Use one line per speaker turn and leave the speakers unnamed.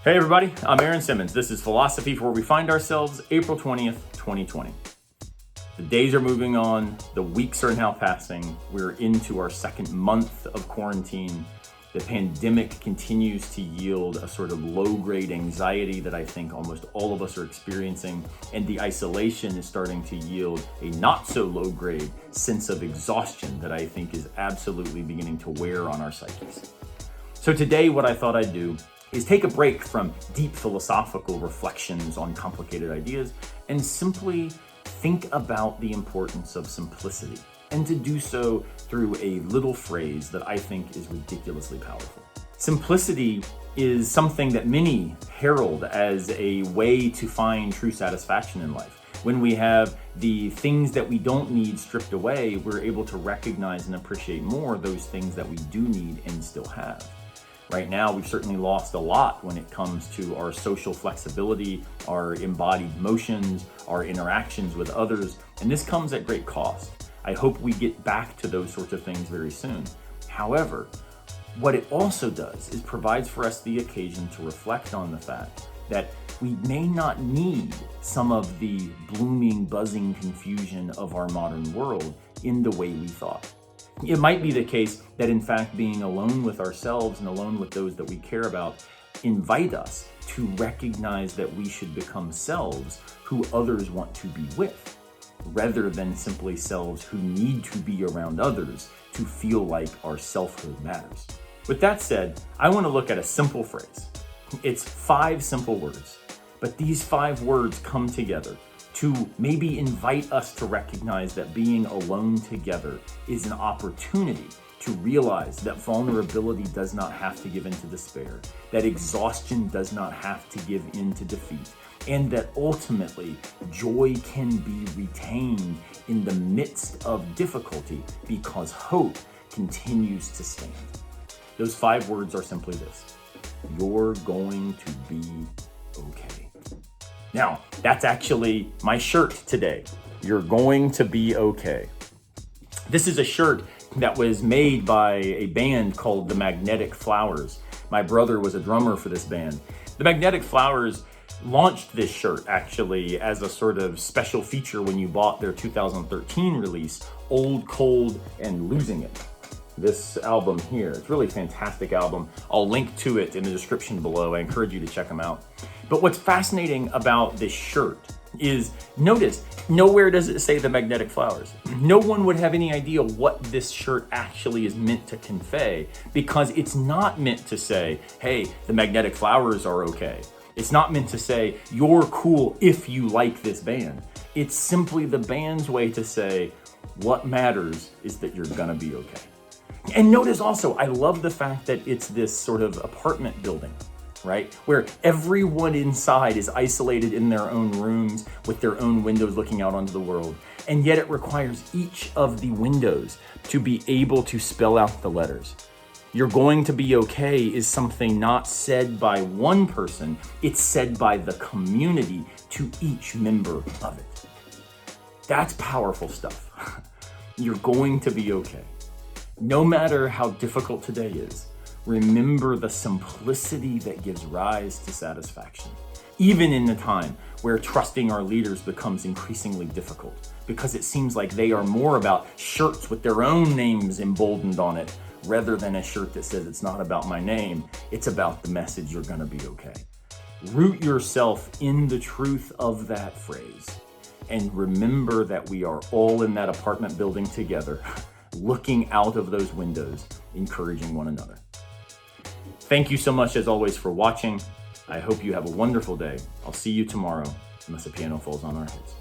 Hey everybody, I'm Aaron Simmons. This is Philosophy for Where We Find Ourselves, April 20th, 2020. The days are moving on, the weeks are now passing, we're into our second month of quarantine. The pandemic continues to yield a sort of low-grade anxiety that I think almost all of us are experiencing, and the isolation is starting to yield a not-so-low-grade sense of exhaustion that I think is absolutely beginning to wear on our psyches. So today, what I thought I'd do is take a break from deep philosophical reflections on complicated ideas and simply think about the importance of simplicity, and to do so through a little phrase that I think is ridiculously powerful. Simplicity is something that many herald as a way to find true satisfaction in life. When we have the things that we don't need stripped away, we're able to recognize and appreciate more those things that we do need and still have. Right now, we've certainly lost a lot when it comes to our social flexibility, our embodied motions, our interactions with others, and this comes at great cost. I hope we get back to those sorts of things very soon. However, what it also does is provides for us the occasion to reflect on the fact that we may not need some of the blooming, buzzing confusion of our modern world in the way we thought. It might be the case that in fact being alone with ourselves and alone with those that we care about invite us to recognize that we should become selves who others want to be with, rather than simply selves who need to be around others to feel like our selfhood matters. With that said, I want to look at a simple phrase. It's 5 simple words, but these 5 words come together to maybe invite us to recognize that being alone together is an opportunity to realize that vulnerability does not have to give in to despair, that exhaustion does not have to give in to defeat, and that ultimately joy can be retained in the midst of difficulty because hope continues to stand. Those 5 words are simply this: you're going to be okay. Now, that's actually my shirt today. You're going to be okay. This is a shirt that was made by a band called the Magnetic Flowers. My brother was a drummer for this band. The Magnetic Flowers launched this shirt actually as a sort of special feature when you bought their 2013 release, Old, Cold, and Losing It. This album here, it's a really fantastic album. I'll link to it in the description below. I encourage you to check them out. But what's fascinating about this shirt is, notice, nowhere does it say the Magnetic Flowers. No one would have any idea what this shirt actually is meant to convey, because it's not meant to say, hey, the Magnetic Flowers are okay. It's not meant to say, you're cool if you like this band. It's simply the band's way to say, what matters is that you're gonna be okay. And notice also, I love the fact that it's this sort of apartment building, right? Where everyone inside is isolated in their own rooms with their own windows looking out onto the world. And yet it requires each of the windows to be able to spell out the letters. You're going to be okay is something not said by one person, it's said by the community to each member of it. That's powerful stuff. You're going to be okay. No matter how difficult today is, remember the simplicity that gives rise to satisfaction. Even in the time where trusting our leaders becomes increasingly difficult, because it seems like they are more about shirts with their own names emboldened on it, rather than a shirt that says it's not about my name, it's about the message you're gonna be okay. Root yourself in the truth of that phrase, and remember that we are all in that apartment building together, looking out of those windows, encouraging one another. Thank you so much, as always, for watching. I hope you have a wonderful day. I'll see you tomorrow, unless a piano falls on our heads.